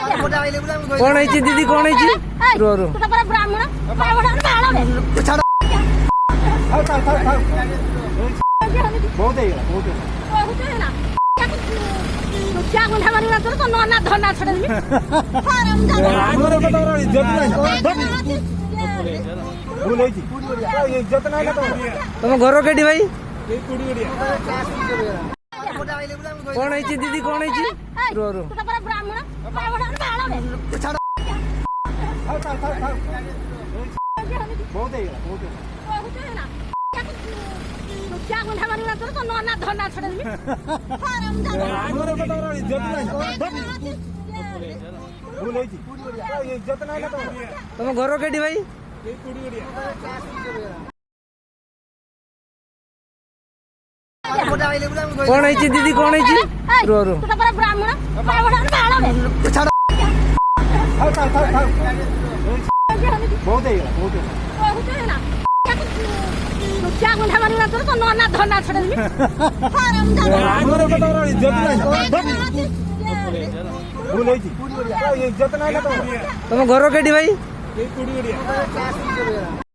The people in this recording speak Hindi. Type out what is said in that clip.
कौन है दीदी कौन है रो रो ब्राह्मण बहुत है बहुत है क्या गुंडा मारी ना तो नोना धोना छोड़ दी फारम जा हमरे को तो इज्जत नहीं भूल है जी इज्जत नहीं का तुम घर केटी भाई कौन है दीदी कौन है रो रो ब्राह्मण बहुत है बहुत है क्या गुंडा मारी ना तो नोना धोना छोड़ दी फारम जा हमरे को तो इज्जत नहीं भूल है जी इज्जत नहीं का तुम घर केटी भाई कौन है दीदी कौन है रो रो ब्राह्मण बहुत है बहुत है क्या गुंडा मारी ना तो नोना धोना छोड़ दी फारम जा हमरे को तो इज्जत नहीं भूल है जी इज्जत नहीं का तुम घर केटी भाई